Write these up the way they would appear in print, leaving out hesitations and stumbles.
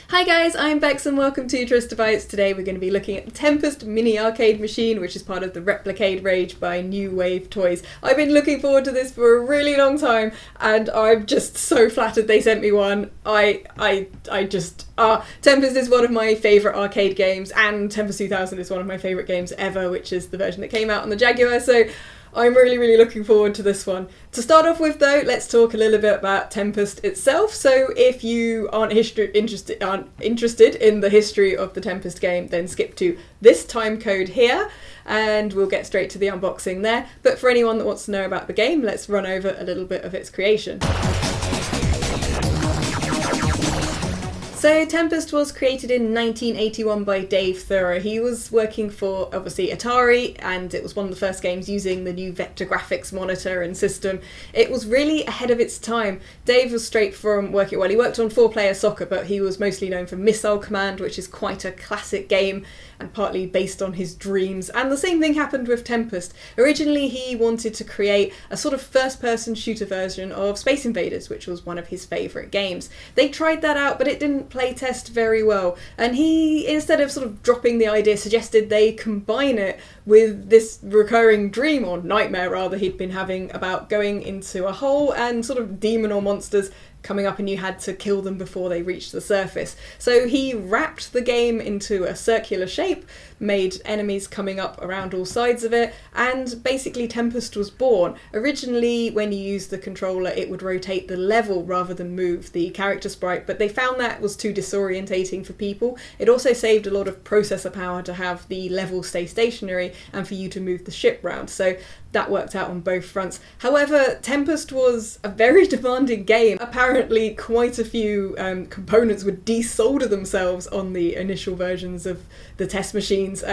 Hi guys, I'm Bex and welcome to Trista Bytes. Today we're going to be looking at the Tempest mini arcade machine, which is part of the Replicade range by New Wave Toys. I've been looking forward to this for a really long time and I'm just so flattered they sent me one. Tempest is one of my favourite arcade games, and Tempest 2000 is one of my favourite games ever, which is the version that came out on the Jaguar, so I'm really looking forward to this one. To start off with though, let's talk a little bit about Tempest itself. So if you aren't interested in the history of the Tempest game, then skip to this time code here and we'll get straight to the unboxing there. But for anyone that wants to know about the game, let's run over a little bit of its creation. So Tempest was created in 1981 by Dave Thurrer. He was working for, obviously, Atari, and it was one of the first games using the new vector graphics monitor and system. It was really ahead of its time. Dave was straight from working, well, he worked on 4-player soccer, but he was mostly known for Missile Command, which is quite a classic game and partly based on his dreams. And the same thing happened with Tempest. Originally, he wanted to create a sort of first-person shooter version of Space Invaders, which was one of his favourite games. They tried that out, but it didn't playtest very well. And he, instead of sort of dropping the idea, suggested they combine it with this recurring dream, or nightmare rather, he'd been having about going into a hole and sort of demon or monsters coming up and you had to kill them before they reached the surface. So he wrapped the game into a circular shape, made enemies coming up around all sides of it, and basically Tempest was born. Originally, when you used the controller, it would rotate the level rather than move the character sprite, but they found that was too disorientating for people. It also saved a lot of processor power to have the level stay stationary and for you to move the ship round. So that worked out on both fronts. However, Tempest was a very demanding game. Apparently quite a few components would desolder themselves on the initial versions of the test machines.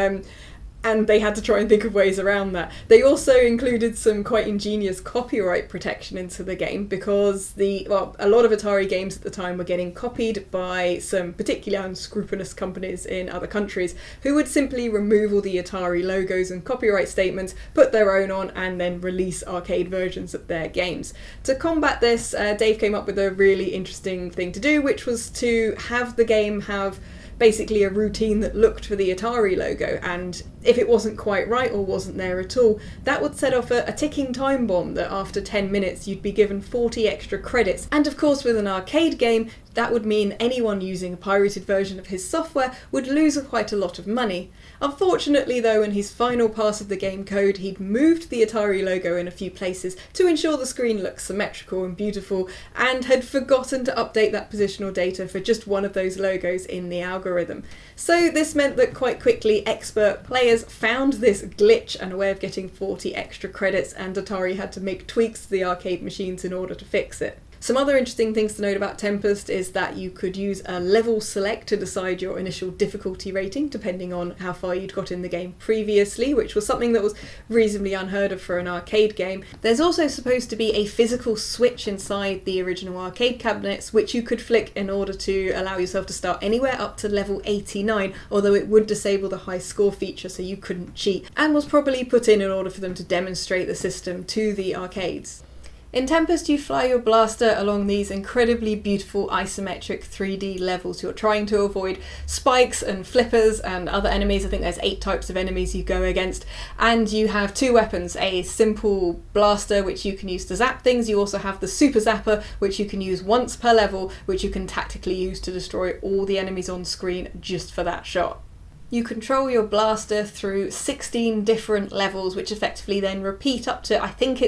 And they had to try and think of ways around that. They also included some quite ingenious copyright protection into the game because a lot of Atari games at the time were getting copied by some particularly unscrupulous companies in other countries who would simply remove all the Atari logos and copyright statements, put their own on, and then release arcade versions of their games. To combat this, Dave came up with a really interesting thing to do, which was to have the game have basically a routine that looked for the Atari logo, and if it wasn't quite right or wasn't there at all, that would set off a ticking time bomb that after 10 minutes you'd be given 40 extra credits. And of course with an arcade game, that would mean anyone using a pirated version of his software would lose quite a lot of money. Unfortunately though, in his final pass of the game code, he'd moved the Atari logo in a few places to ensure the screen looked symmetrical and beautiful, and had forgotten to update that positional data for just one of those logos in the algorithm. So this meant that quite quickly expert players found this glitch and a way of getting 40 extra credits, and Atari had to make tweaks to the arcade machines in order to fix it. Some other interesting things to note about Tempest is that you could use a level select to decide your initial difficulty rating depending on how far you'd got in the game previously, which was something that was reasonably unheard of for an arcade game. There's also supposed to be a physical switch inside the original arcade cabinets which you could flick in order to allow yourself to start anywhere up to level 89, although it would disable the high score feature so you couldn't cheat, and was probably put in order for them to demonstrate the system to the arcades. In Tempest, you fly your blaster along these incredibly beautiful isometric 3D levels. You're trying to avoid spikes and flippers and other enemies. I think there's 8 types of enemies you go against. And you have 2 weapons, a simple blaster, which you can use to zap things. You also have the super zapper, which you can use once per level, which you can tactically use to destroy all the enemies on screen just for that shot. You control your blaster through 16 different levels, which effectively then repeat up to, I think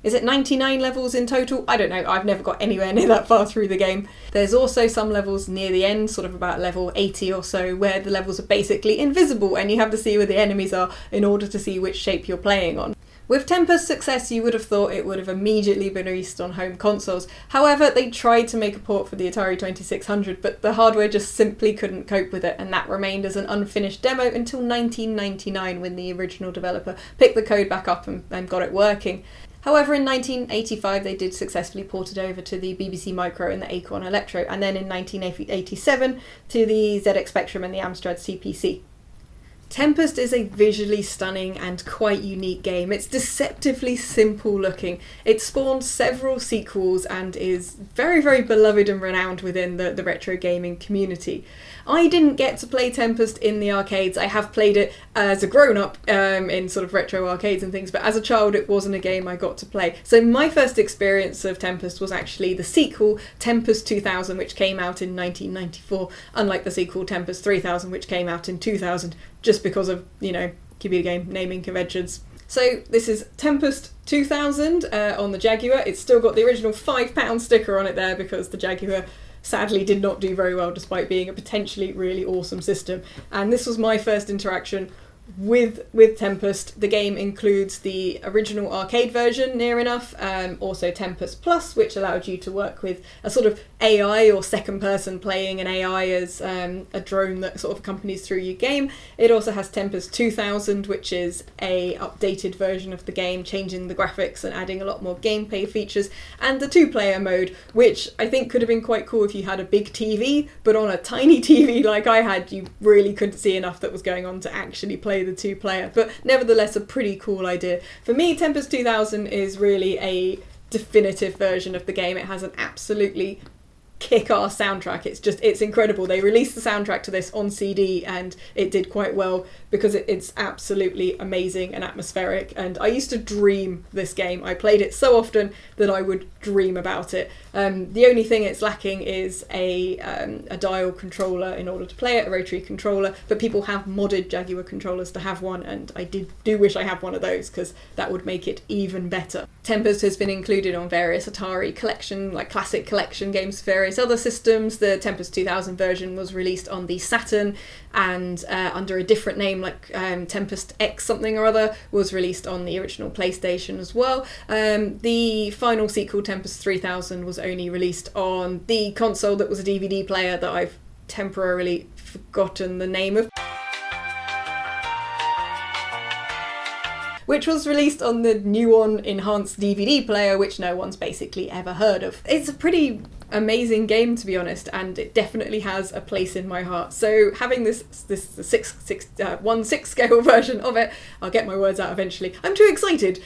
is it 99 levels in total? I don't know, I've never got anywhere near that far through the game. There's also some levels near the end, sort of about level 80 or so, where the levels are basically invisible and you have to see where the enemies are in order to see which shape you're playing on. With Tempest's success, you would have thought it would have immediately been released on home consoles. However, they tried to make a port for the Atari 2600, but the hardware just simply couldn't cope with it, and that remained as an unfinished demo until 1999 when the original developer picked the code back up and got it working. However, in 1985 they did successfully port it over to the BBC Micro and the Acorn Electro, and then in 1987 to the ZX Spectrum and the Amstrad CPC. Tempest is a visually stunning and quite unique game. It's deceptively simple looking. It spawned several sequels and is very, very beloved and renowned within the retro gaming community. I didn't get to play Tempest in the arcades. I have played it as a grown-up in sort of retro arcades and things, but as a child it wasn't a game I got to play. So my first experience of Tempest was actually the sequel, Tempest 2000, which came out in 1994, unlike the sequel Tempest 3000, which came out in 2000, just because of, computer game naming conventions. So this is Tempest 2000 on the Jaguar. It's still got the original £5 sticker on it there because the Jaguar sadly did not do very well despite being a potentially really awesome system. And this was my first interaction with Tempest. The game includes the original arcade version, near enough, also Tempest Plus, which allowed you to work with a sort of AI or second person playing an AI as a drone that sort of accompanies through your game. It also has Tempest 2000, which is a updated version of the game, changing the graphics and adding a lot more gameplay features, and the 2-player mode, which I think could have been quite cool if you had a big TV, but on a tiny TV like I had, you really couldn't see enough that was going on to actually play the 2-player, but nevertheless a pretty cool idea. For me, Tempest 2000 is really a definitive version of the game. It has an absolutely kick-ass soundtrack. It's incredible. They released the soundtrack to this on CD and it did quite well because it's absolutely amazing and atmospheric, and I used to dream this game. I played it so often that I would dream about it. The only thing it's lacking is a dial controller in order to play it, a rotary controller, but people have modded Jaguar controllers to have one, and I do wish I had one of those because that would make it even better. Tempest has been included on various Atari collection, like classic collection games for various other systems. The Tempest 2000 version was released on the Saturn, and under a different name, like Tempest X something or other, was released on the original PlayStation as well. The final sequel, Tempest 3000, was only released on the console that was a DVD player that I've temporarily forgotten the name of, which was released on the new on enhanced DVD player, which no one's basically ever heard of. It's a pretty amazing game, to be honest, and it definitely has a place in my heart. So having this 1/6 scale version of it, I'll get my words out eventually, I'm too excited,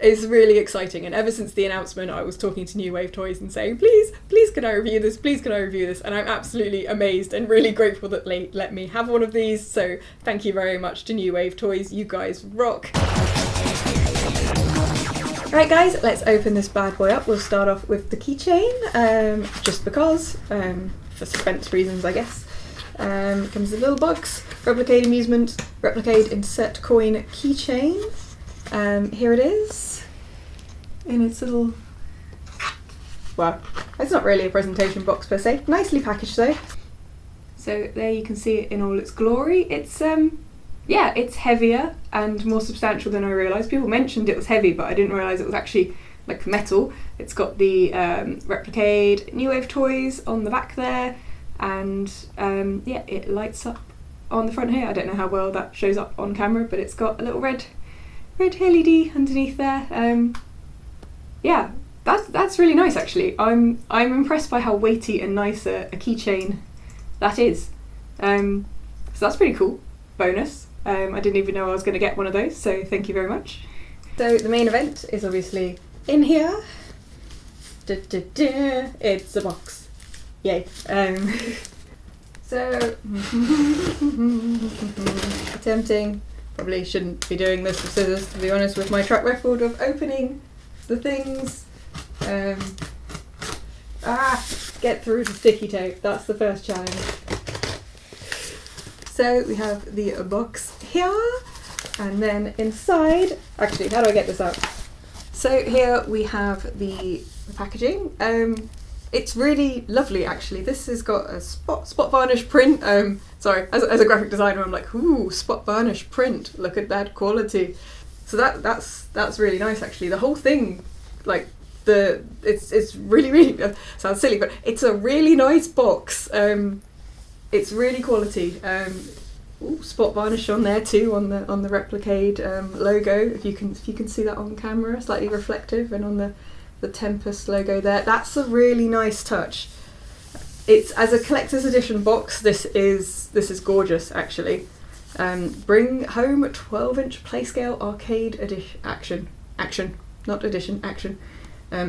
is really exciting. And ever since the announcement, I was talking to New Wave Toys and saying, please can I review this, please can I review this, and I'm absolutely amazed and really grateful that they let me have one of these. So thank you very much to New Wave Toys, you guys rock. Right guys, let's open this bad boy up. We'll start off with the keychain, just because, for suspense reasons I guess. It comes with a little box, Replicade Amusement, Replicade Insert Coin Keychain. Here it is, in its little, well, it's not really a presentation box per se, nicely packaged though. So there you can see it in all its glory. It's yeah, it's heavier and more substantial than I realised. People mentioned it was heavy, but I didn't realise it was actually like metal. It's got the Replicade New Wave Toys on the back there, and yeah, it lights up on the front here. I don't know how well that shows up on camera, but it's got a little red LED underneath there. Yeah, that's really nice actually. I'm impressed by how weighty and nice a keychain that is. So that's pretty cool. Bonus. I didn't even know I was going to get one of those, so thank you very much. So the main event is obviously in here. It's a box. Yay. So attempting, probably shouldn't be doing this with scissors to be honest, with my track record of opening the things. Get through the sticky tape, that's the first challenge. So we have the box here, and then inside, actually how do I get this out? So here we have the packaging. It's really lovely actually. This has got a spot varnish print. Sorry, as a graphic designer I'm like, ooh, spot varnish print, look at that quality. So that's really nice actually. The whole thing, like it's really sounds silly, but it's a really nice box. It's really quality. Ooh, spot varnish on there too, on the Replicade logo. If you can see that on camera, slightly reflective, and on the Tempest logo there. That's a really nice touch. It's, as a collector's edition box, this is gorgeous actually. Bring home 12-inch PlayScale arcade action.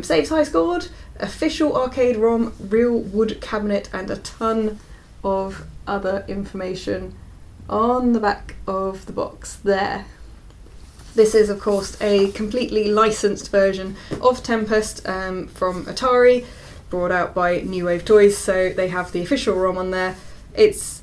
Saves high scored, official arcade ROM, real wood cabinet, and a ton of other information on the back of the box there. This is, of course, a completely licensed version of Tempest from Atari, brought out by New Wave Toys, so they have the official ROM on there. It's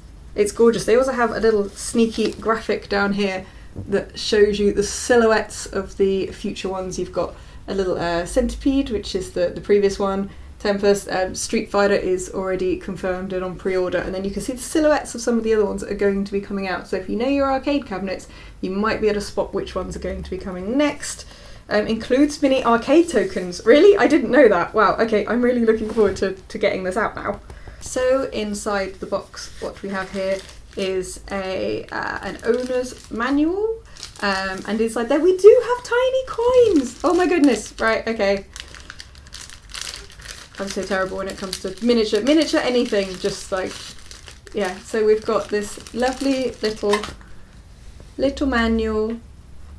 gorgeous. They also have a little sneaky graphic down here that shows you the silhouettes of the future ones. You've got a little Centipede, which is the previous one. Tempest, Street Fighter is already confirmed and on pre-order, and then you can see the silhouettes of some of the other ones that are going to be coming out. So if you know your arcade cabinets, you might be able to spot which ones are going to be coming next. Includes mini arcade tokens. Really? I didn't know that. Wow, okay, I'm really looking forward to getting this out now. So inside the box, what we have here is an owner's manual. And inside there we do have tiny coins. Oh my goodness. Right, okay. I'm so terrible when it comes to miniature anything, just like, yeah. So we've got this lovely little manual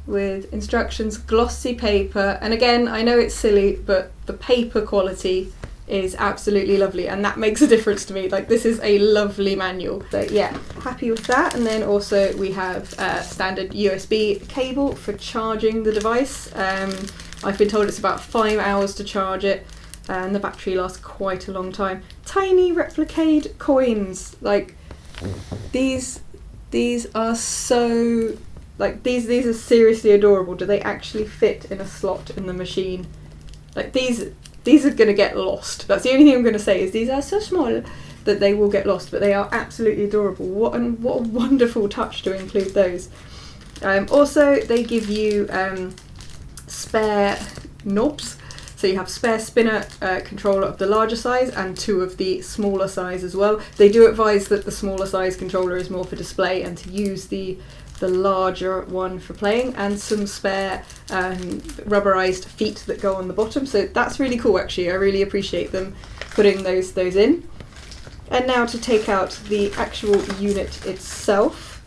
with instructions, glossy paper, and again, I know it's silly, but the paper quality is absolutely lovely, and that makes a difference to me. Like, this is a lovely manual. So yeah, happy with that. And then also we have a standard USB cable for charging the device. I've been told it's about 5 hours to charge it, and the battery lasts quite a long time. Tiny Replicade coins, like these are so, like these are seriously adorable. Do they actually fit in a slot in the machine? Like these are gonna get lost. That's the only thing I'm gonna say, is these are so small that they will get lost, but they are absolutely adorable. What a wonderful touch to include those. Also, they give you spare knobs. So you have spare spinner controller of the larger size and 2 of the smaller size as well. They do advise that the smaller size controller is more for display and to use the larger one for playing, and some spare rubberized feet that go on the bottom. So that's really cool, actually. I really appreciate them putting those in. And now to take out the actual unit itself.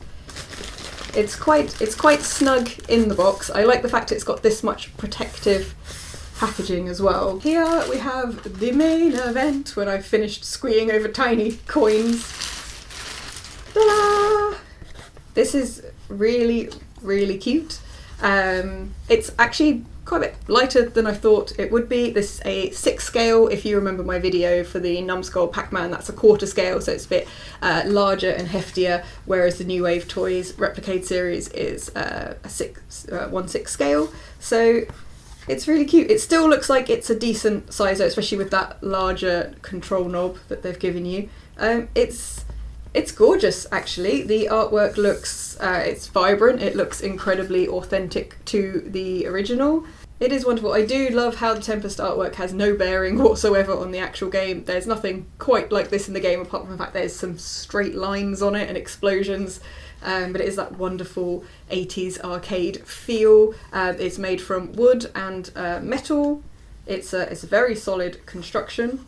It's quite snug in the box. I like the fact it's got this much protective packaging as well. Here we have the main event, when I've finished squeeing over tiny coins. Ta-da! This is really, really cute. It's actually quite a bit lighter than I thought it would be. This is a 6 scale. If you remember my video for the Numbskull Pac-Man, that's a 1/4 scale, so it's a bit larger and heftier, whereas the New Wave Toys Replicade series is a 1/6 scale. So it's really cute. It still looks like it's a decent size, though, especially with that larger control knob that they've given you. It's gorgeous, actually. The artwork looks, it's vibrant, it looks incredibly authentic to the original. It is wonderful. I do love how the Tempest artwork has no bearing whatsoever on the actual game. There's nothing quite like this in the game, apart from the fact there's some straight lines on it and explosions. But it is that wonderful 80s arcade feel. It's made from wood and metal. It's a very solid construction.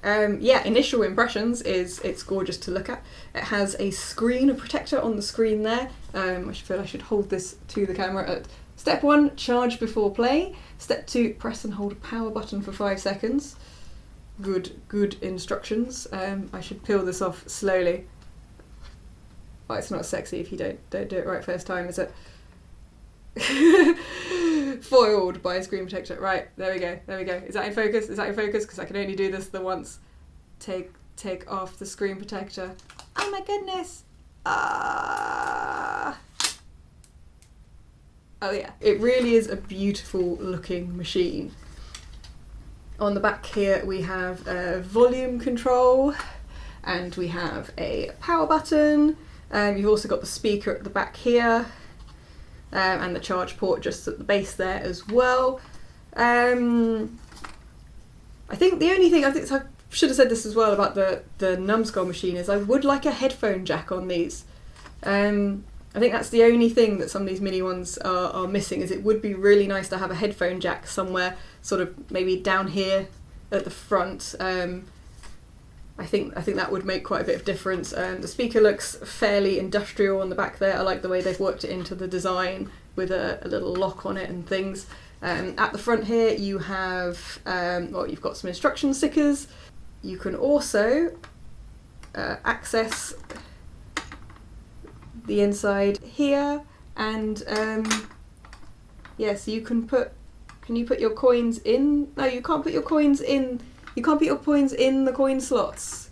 Yeah, initial impressions is it's gorgeous to look at. It has a screen, a protector on the screen there. I feel I should hold this to the camera. Step 1, charge before play. Step 2, press and hold a power button for 5 seconds. Good instructions. I should peel this off slowly. Well, it's not sexy if you don't do it right first time, is it? Foiled by a screen protector. Right, there we go. Is that in focus? Because I can only do this the once. Take off the screen protector. Oh my goodness. Oh yeah, it really is a beautiful looking machine. On the back here we have a volume control, and we have a power button. You've also got the speaker at the back here. And the charge port just at the base there as well. I think the only thing, I should have said this as well about the Numbskull machine, is I would like a headphone jack on these. I think that's the only thing that some of these mini ones are missing, is it would be really nice to have a headphone jack somewhere, sort of maybe down here at the front. I think that would make quite a bit of difference. The speaker looks fairly industrial on the back there. I like the way they've worked it into the design with a little lock on it and things. At the front here you have, you've got some instruction stickers. You can also access the inside here, and so you can put your coins in? No, you can't put your coins in. You can't put your coins in the coin slots.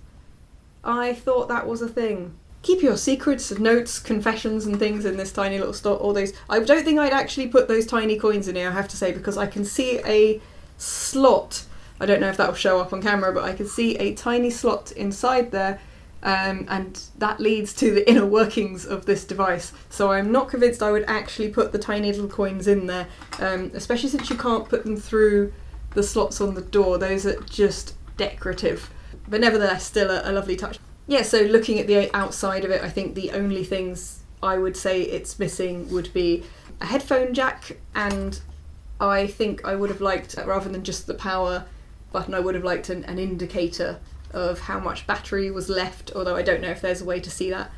I thought that was a thing. Keep your secrets, notes, confessions and things in this tiny little slot. All those. I don't think I'd actually put those tiny coins in here, I have to say, because I can see a slot. I don't know if that will show up on camera, but I can see a tiny slot inside there, and that leads to the inner workings of this device. So I'm not convinced I would actually put the tiny little coins in there, especially since you can't put them through the slots on the door. Those are just decorative, but nevertheless still a lovely touch. Yeah, so looking at the outside of it, I think the only things I would say it's missing would be a headphone jack, and I think I would have liked, rather than just the power button, I would have liked an indicator of how much battery was left, although I don't know if there's a way to see that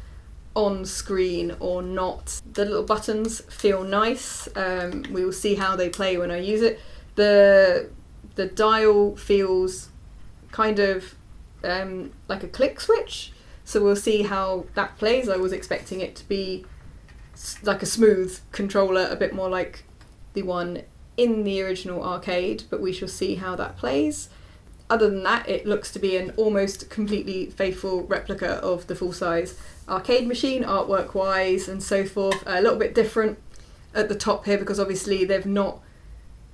on screen or not. The little buttons feel nice. We will see how they play when I use it. The dial feels kind of like a click switch, so we'll see how that plays. I was expecting it to be like a smooth controller, a bit more like the one in the original arcade, but we shall see how that plays. Other than that, it looks to be an almost completely faithful replica of the full-size arcade machine, artwork wise and so forth. A little bit different at the top here because obviously they've not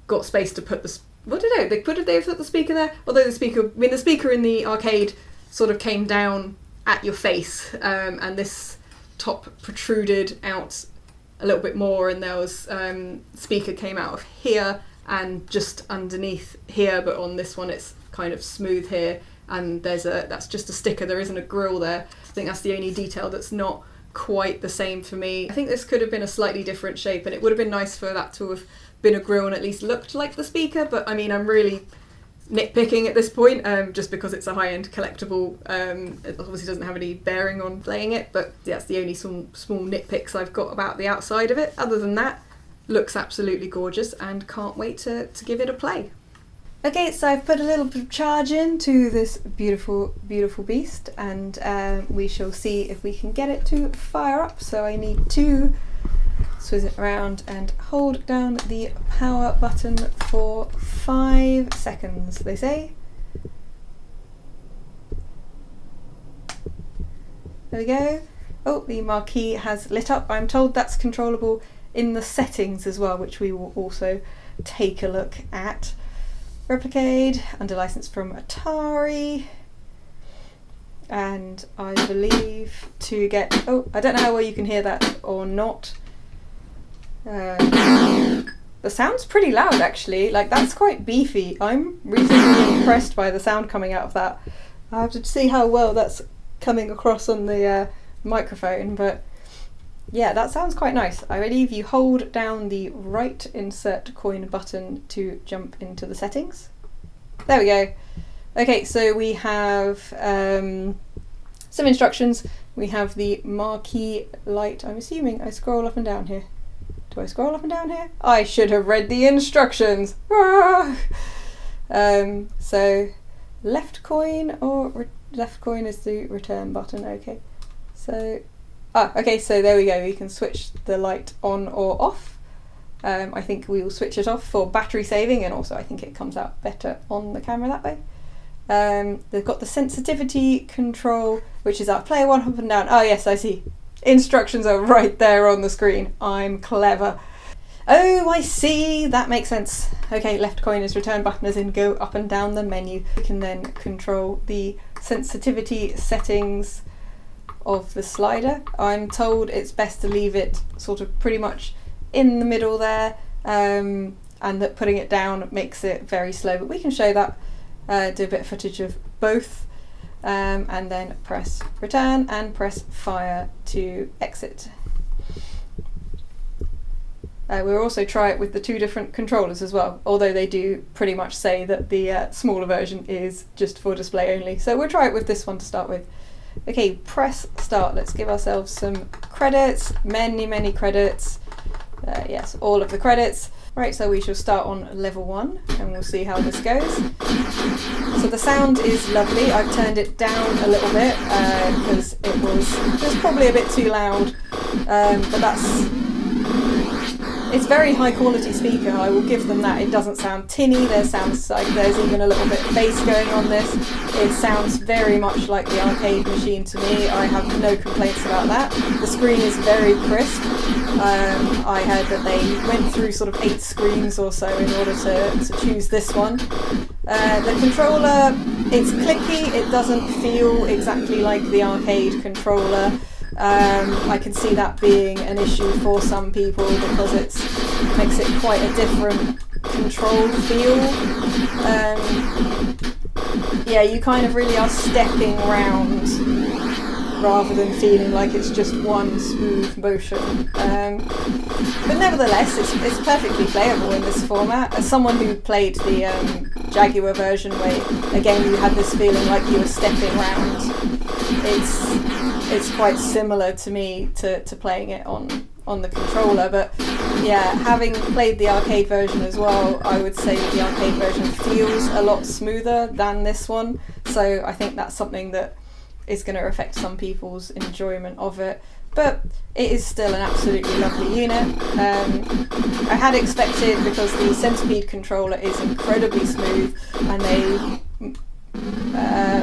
got space to put the they put the speaker there, although the speaker in the arcade sort of came down at your face, and this top protruded out a little bit more, and there was speaker came out of here and just underneath here, but on this one it's kind of smooth here, and that's just a sticker. There isn't a grill there. I think that's the only detail that's not quite the same for me. I think this could have been a slightly different shape, and it would have been nice for that to have been a grill and at least looked like the speaker, but I mean, I'm really nitpicking at this point, just because it's a high-end collectible. It obviously doesn't have any bearing on playing it, but that's the only small nitpicks I've got about the outside of it. Other than that, looks absolutely gorgeous and can't wait to give it a play. Okay, so I've put a little bit of charge into this beautiful, beautiful beast, and we shall see if we can get it to fire up. So I need to swizz it around and hold down the power button for 5 seconds, they say. There we go. Oh, the marquee has lit up. I'm told that's controllable in the settings as well, which we will also take a look at. Replicade, under license from Atari, and I believe to get, I don't know how well you can hear that or not. The sound's pretty loud actually, like that's quite beefy. I'm reasonably impressed by the sound coming out of that. I have to see how well that's coming across on the microphone, but yeah, that sounds quite nice. I believe you hold down the right insert coin button to jump into the settings. There we go. Okay, so we have some instructions. We have the marquee light. I'm assuming I scroll up and down here. Do I scroll up and down here? I should have read the instructions. So left coin left coin is the return button. Okay, so okay, so there we go. We can switch the light on or off. I think we will switch it off for battery saving, and also I think it comes out better on the camera that way. They've got the sensitivity control, which is our player one up and down. Oh yes, I see. Instructions are right there on the screen. I'm clever. Oh, I see. That makes sense. Okay, left coin is return button, as in go up and down the menu. We can then control the sensitivity settings of the slider. I'm told it's best to leave it sort of pretty much in the middle there, and that putting it down makes it very slow, but we can show that, do a bit of footage of both, and then press return and press fire to exit. We'll also try it with the 2 different controllers as well, although they do pretty much say that the smaller version is just for display only. So we'll try it with this one to start with. Okay, press start. Let's give ourselves some credits, many credits. Yes, all of the credits. Right, so we shall start on level 1 and we'll see how this goes. So the sound is lovely. I've turned it down a little bit because it was just probably a bit too loud, but it's very high quality speaker, I will give them that. It doesn't sound tinny, there sounds like there's even a little bit of bass going on this. It sounds very much like the arcade machine to me. I have no complaints about that. The screen is very crisp. I heard that they went through sort of 8 screens or so in order to choose this one. The controller, it's clicky, it doesn't feel exactly like the arcade controller. I can see that being an issue for some people because it makes it quite a different control feel. Yeah, you kind of really are stepping round rather than feeling like it's just one smooth motion. But nevertheless, it's perfectly playable in this format. As someone who played the Jaguar version where, again, you had this feeling like you were stepping round, it's quite similar to me to playing it on the controller. But yeah, having played the arcade version as well, I would say that the arcade version feels a lot smoother than this one. So I think that's something that is going to affect some people's enjoyment of it. But it is still an absolutely lovely unit. I had expected, because the Centipede controller is incredibly smooth and they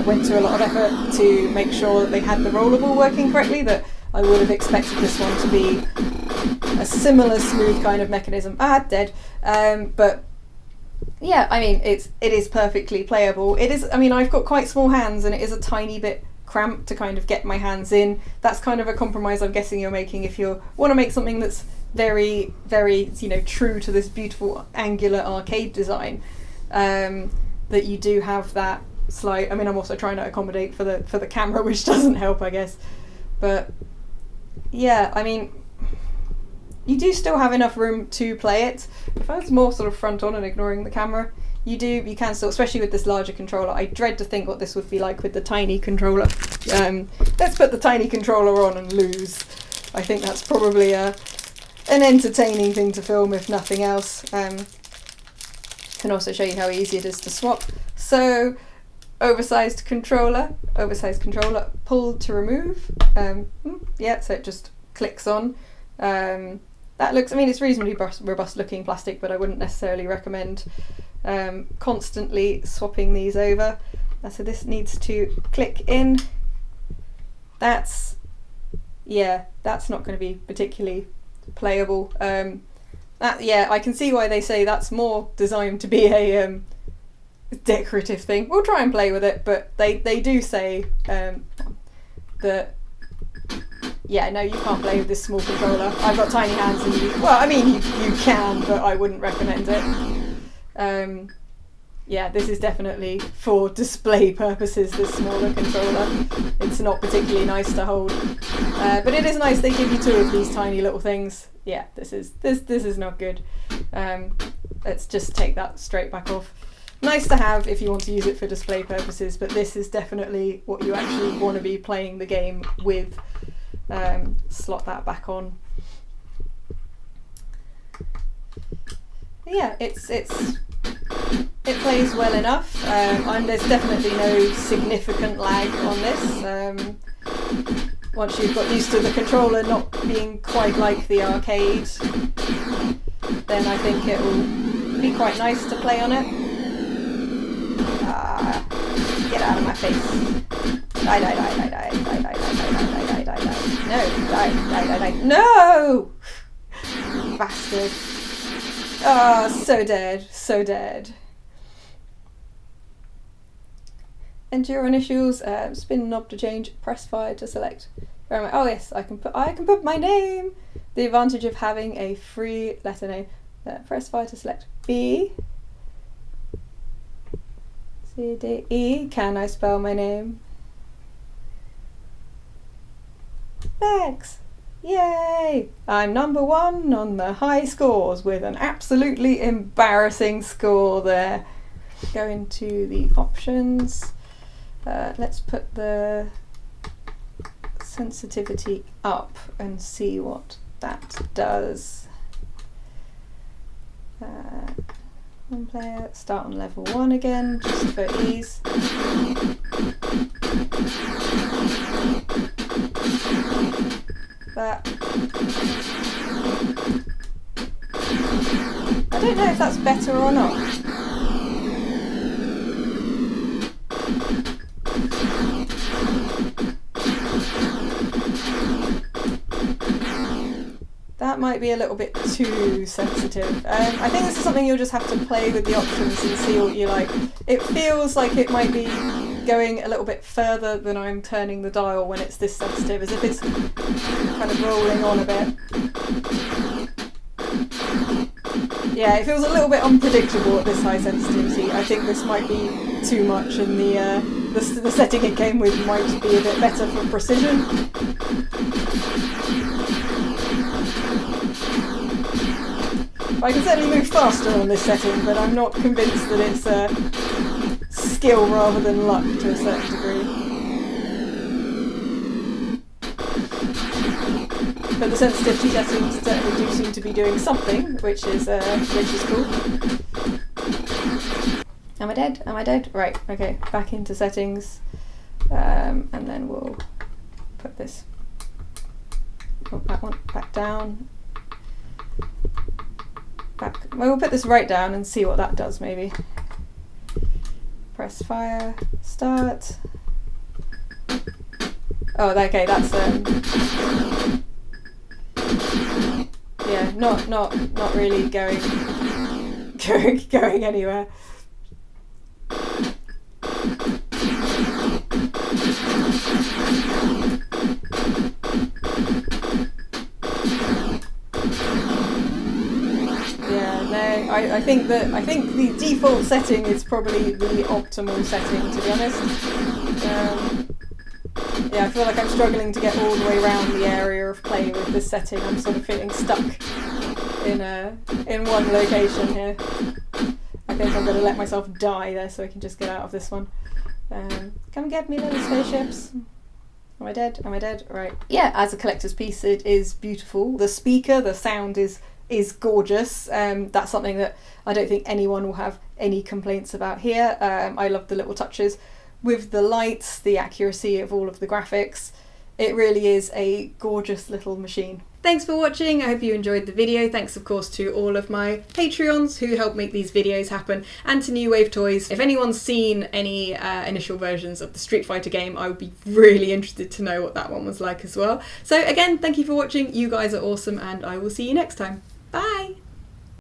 went to a lot of effort to make sure that they had the rollerball working correctly, that I would have expected this one to be a similar smooth kind of mechanism. Dead. But yeah, I mean, it is perfectly playable. It is, I mean, I've got quite small hands and it is a tiny bit cramped to kind of get my hands in. That's kind of a compromise I'm guessing you're making if you want to make something that's very, very, true to this beautiful angular arcade design. That you do have that slight. I mean, I'm also trying to accommodate for the camera, which doesn't help, I guess. But yeah, I mean, you do still have enough room to play it. If I was more sort of front on and ignoring the camera, you can still, especially with this larger controller. I dread to think what this would be like with the tiny controller. Let's put the tiny controller on and lose. I think that's probably an entertaining thing to film, if nothing else. Can also show you how easy it is to swap. So, oversized controller, pulled to remove. Yeah, so it just clicks on. That looks, I mean, it's reasonably robust looking plastic, but I wouldn't necessarily recommend constantly swapping these over. So this needs to click in. That's not going to be particularly playable. I can see why they say that's more designed to be a decorative thing. We'll try and play with it, but they do say that no, you can't play with this small controller. I've got tiny hands and you can, but I wouldn't recommend it. This is definitely for display purposes, this smaller controller. It's not particularly nice to hold. But it is nice they give you 2 of these tiny little things. Yeah, this is not good. Let's just take that straight back off. Nice to have if you want to use it for display purposes, but this is definitely what you actually want to be playing the game with. Slot that back on. Yeah, it plays well enough. There's definitely no significant lag on this. Once you've got used to the controller not being quite like the arcade, then I think it will be quite nice to play on it. Get out of my face. Die. No! Bastard. So dead. Enter your initials, spin knob to change, press fire to select. Oh yes, I can put my name. The advantage of having a free letter name. Press fire to select B. C, D, E. Can I spell my name? Bex. Yay! I'm number 1 on the high scores with an absolutely embarrassing score there. Go into the options. Let's put the sensitivity up and see what that does. One player, start on level 1 again, just for ease. That. I don't know if that's better or not. That might be a little bit too sensitive. I think this is something you'll just have to play with the options and see what you like. It feels like it might be going a little bit further than I'm turning the dial when it's this sensitive, as if it's kind of rolling on a bit. Yeah, it feels a little bit unpredictable at this high sensitivity. I think this might be too much, and the setting it came with might be a bit better for precision. I can certainly move faster on this setting, but I'm not convinced that it's skill rather than luck to a certain degree. But the sensitivity settings certainly do seem to be doing something, which is cool. Am I dead? Am I dead? Right, okay, back into settings, and then we'll put this, that one back down. Well, we'll put this right down and see what that does, maybe. Press fire, start. Oh, okay, that's yeah, not really going anywhere. I think the default setting is probably the optimal setting, to be honest. Yeah, I feel like I'm struggling to get all the way around the area of play with this setting. I'm sort of feeling stuck in one location here. I think I'm going to let myself die there so I can just get out of this one. Come get me, little spaceships. Am I dead? Am I dead? Right. Yeah, as a collector's piece, it is beautiful. The speaker, the sound is gorgeous. That's something that I don't think anyone will have any complaints about here. I love the little touches with the lights, the accuracy of all of the graphics. It really is a gorgeous little machine. Thanks for watching. I hope you enjoyed the video. Thanks of course to all of my Patreons who help make these videos happen, and to New Wave Toys. If anyone's seen any initial versions of the Street Fighter game, I would be really interested to know what that one was like as well. So again, thank you for watching. You guys are awesome, and I will see you next time. Bye!